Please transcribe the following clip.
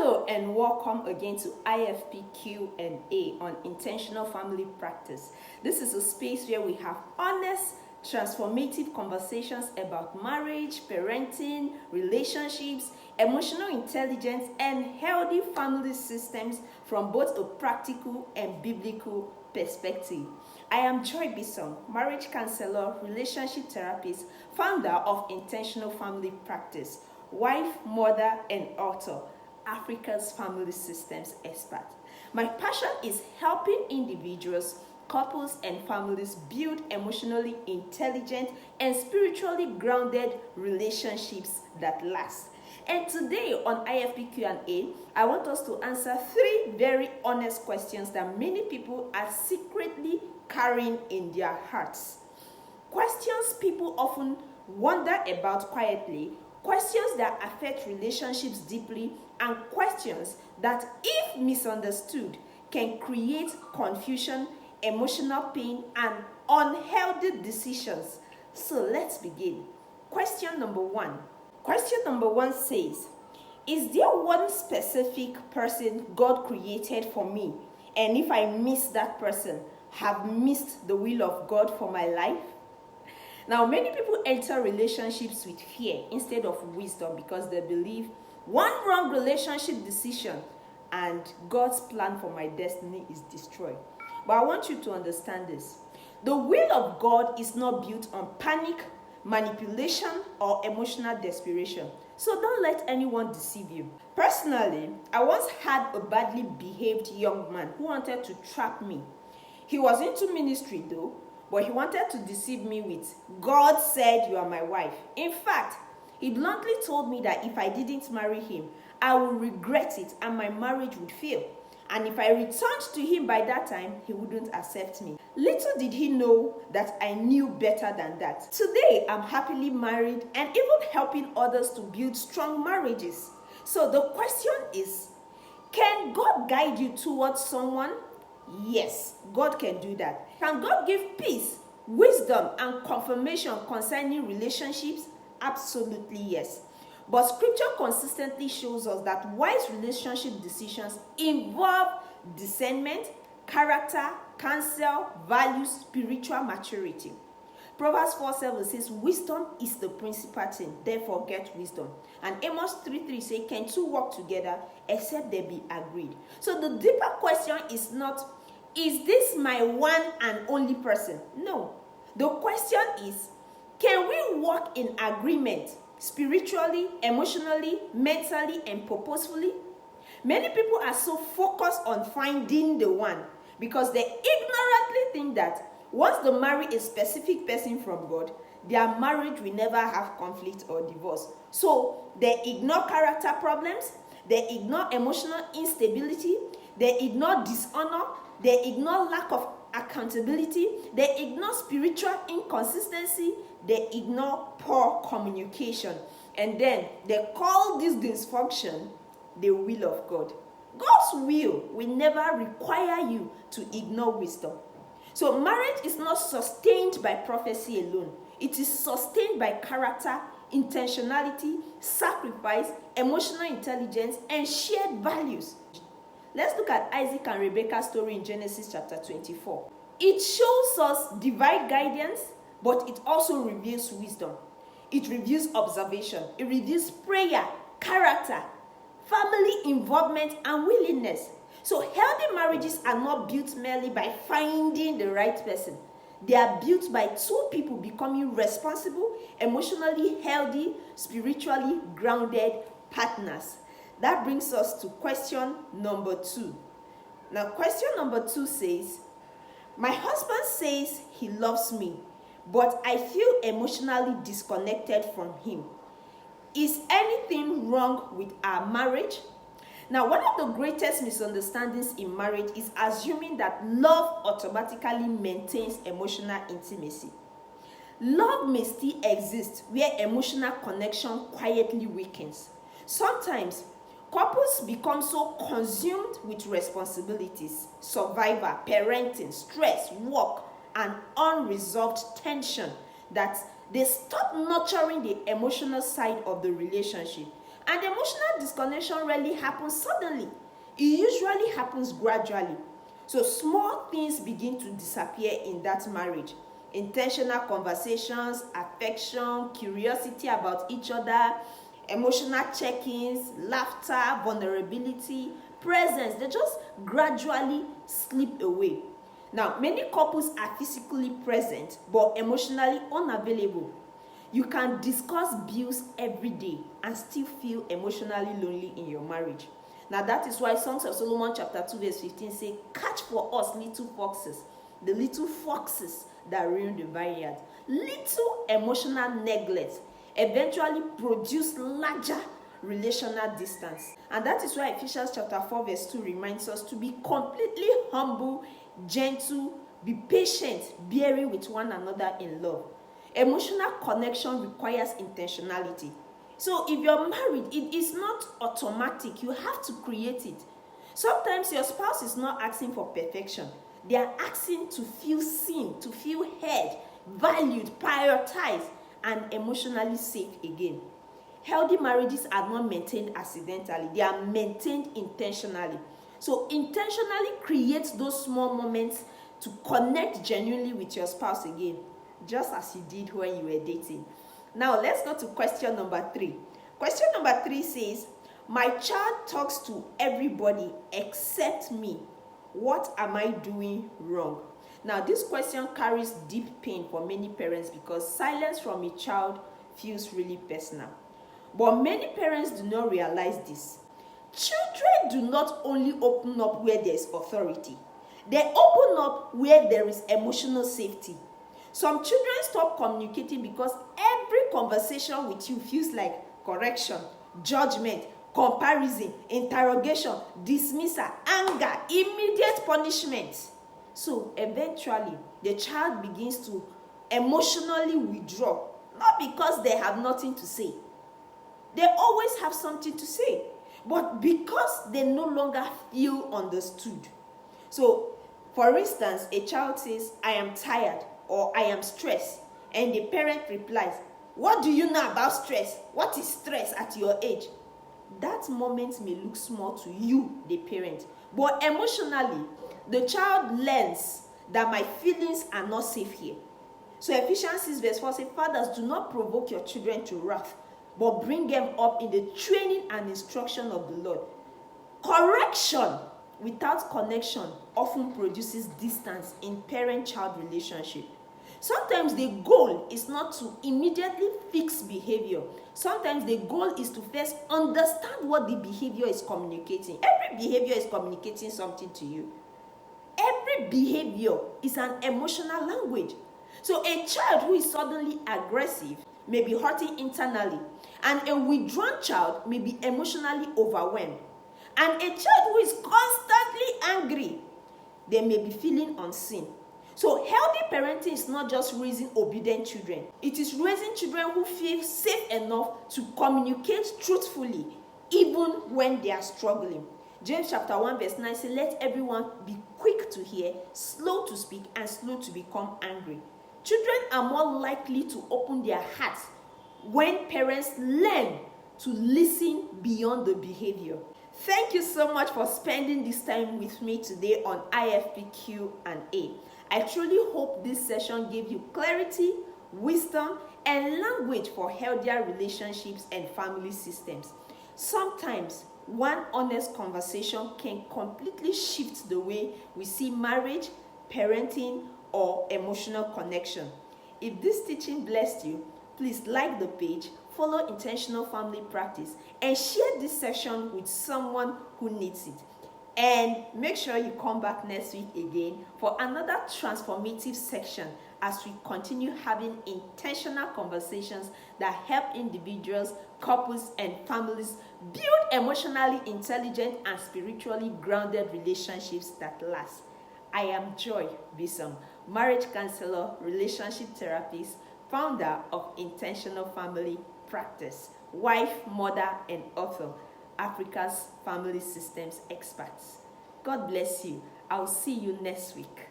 Hello and welcome again to IFP Q&A on intentional family practice. This is a space where we have honest, transformative conversations about marriage, parenting, relationships, emotional intelligence, and healthy family systems from both a practical and biblical perspective. I am Joy Bisong, marriage counselor, relationship therapist, founder of Intentional Family Practice, wife, mother, and author, Africa's family systems expert. My passion is helping individuals, couples, and families build emotionally intelligent and spiritually grounded relationships that last. And today on IFP Q&A, I want us to answer 3 very honest questions that many people are secretly carrying in their hearts. Questions people often wonder about quietly, questions that affect relationships deeply, and questions that, if misunderstood, can create confusion, emotional pain, and unhealthy decisions. So let's begin. Question number 1. Question number 1 says, is there one specific person God created for me? And if I miss that person, have missed the will of God for my life? Now, many people enter relationships with fear instead of wisdom because they believe one wrong relationship decision and God's plan for my destiny is destroyed. But I want you to understand this. The will of God is not built on panic, manipulation, or emotional desperation. So don't let anyone deceive you. Personally, I once had a badly behaved young man who wanted to trap me. He was into ministry though, but he wanted to deceive me with, God said you are my wife. In fact, he bluntly told me that if I didn't marry him, I would regret it and my marriage would fail. And if I returned to him by that time, he wouldn't accept me. Little did he know that I knew better than that. Today, I'm happily married and even helping others to build strong marriages. So the question is, can God guide you towards someone? Yes, God can do that. Can God give peace, wisdom, and confirmation concerning relationships? Absolutely yes. But scripture consistently shows us that wise relationship decisions involve discernment, character, counsel, values, spiritual maturity. Proverbs 4:7 says, wisdom is the principal thing, therefore get wisdom. And Amos 3:3 says, can two walk together except they be agreed? So the deeper question is not, is this my one and only person? No. The question is, can we walk in agreement spiritually, emotionally, mentally, and purposefully? Many people are so focused on finding the one because they ignorantly think that once they marry a specific person from God, their marriage will never have conflict or divorce. So they ignore character problems, they ignore emotional instability, they ignore dishonor, they ignore lack of accountability, they ignore spiritual inconsistency, they ignore poor communication, and then they call this dysfunction the will of God. God's will never require you to ignore wisdom. So marriage is not sustained by prophecy alone. It is sustained by character, intentionality, sacrifice, emotional intelligence, and shared values. Let's look at Isaac and Rebekah's story in Genesis chapter 24. It shows us divine guidance, but it also reveals wisdom. It reveals observation. It reveals prayer, character, family involvement, and willingness. So healthy marriages are not built merely by finding the right person. They are built by 2 people becoming responsible, emotionally healthy, spiritually grounded partners. That brings us to question number 2. Now, question number 2 says, my husband says he loves me, but I feel emotionally disconnected from him. Is anything wrong with our marriage? Now, one of the greatest misunderstandings in marriage is assuming that love automatically maintains emotional intimacy. Love may still exist where emotional connection quietly weakens. Sometimes, couples become so consumed with responsibilities, survival, parenting, stress, work, and unresolved tension that they stop nurturing the emotional side of the relationship. And emotional disconnection rarely happens suddenly. It usually happens gradually. So small things begin to disappear in that marriage. Intentional conversations, affection, curiosity about each other, emotional check-ins, laughter, vulnerability, presence, they just gradually slip away. Now, many couples are physically present but emotionally unavailable. You can discuss bills every day and still feel emotionally lonely in your marriage. Now, that is why Songs of Solomon chapter 2 verse 15 say, catch for us little foxes, the little foxes that ruin the vineyard. Little emotional neglect eventually produce larger relational distance. And that is why Ephesians chapter 4 verse 2 reminds us to be completely humble, gentle, be patient, bearing with one another in love. Emotional connection requires intentionality. So if you're married, it is not automatic. You have to create it. Sometimes your spouse is not asking for perfection. They are asking to feel seen, to feel heard, valued, prioritized, and emotionally safe again. Healthy marriages are not maintained accidentally. They are maintained intentionally. So intentionally create those small moments to connect genuinely with your spouse again, just as you did when you were dating. Now let's go to question number 3. Question number 3 says, my child talks to everybody except me. What am I doing wrong? Now this question carries deep pain for many parents because silence from a child feels really personal. But many parents do not realize this. Children do not only open up where there is authority. They open up where there is emotional safety. Some children stop communicating because every conversation with you feels like correction, judgment, comparison, interrogation, dismissal, anger, immediate punishment. So eventually, the child begins to emotionally withdraw, not because they have nothing to say. They always have something to say, but because they no longer feel understood. So, for instance, a child says, I am tired or I am stressed, and the parent replies, what do you know about stress? What is stress at your age? That moment may look small to you, the parent, but emotionally, the child learns that my feelings are not safe here. So Ephesians 6 verse 4 says, fathers, do not provoke your children to wrath, but bring them up in the training and instruction of the Lord. Correction without connection often produces distance in parent-child relationship. Sometimes the goal is not to immediately fix behavior. Sometimes the goal is to first understand what the behavior is communicating. Every behavior is communicating something to you. Every behavior is an emotional language. So a child who is suddenly aggressive may be hurting internally, and a withdrawn child may be emotionally overwhelmed. And a child who is constantly angry, they may be feeling unseen. So healthy parenting is not just raising obedient children. It is raising children who feel safe enough to communicate truthfully, even when they are struggling. James chapter 1 verse 9 says, let everyone be quick to hear, slow to speak, and slow to become angry. Children are more likely to open their hearts when parents learn to listen beyond the behavior. Thank you so much for spending this time with me today on IFP Q&A. I truly hope this session gave you clarity, wisdom, and language for healthier relationships and family systems. Sometimes one honest conversation can completely shift the way we see marriage, parenting, or emotional connection. If this teaching blessed you, please like the page, follow Intentional Family Practice, and share this session with someone who needs it. And make sure you come back next week again for another transformative section as we continue having intentional conversations that help individuals, couples, and families build emotionally intelligent and spiritually grounded relationships that last. I am Joy Bisong, marriage counselor, relationship therapist, founder of Intentional Family Practice, wife, mother, and author, Africa's family systems experts. God bless you. I'll see you next week.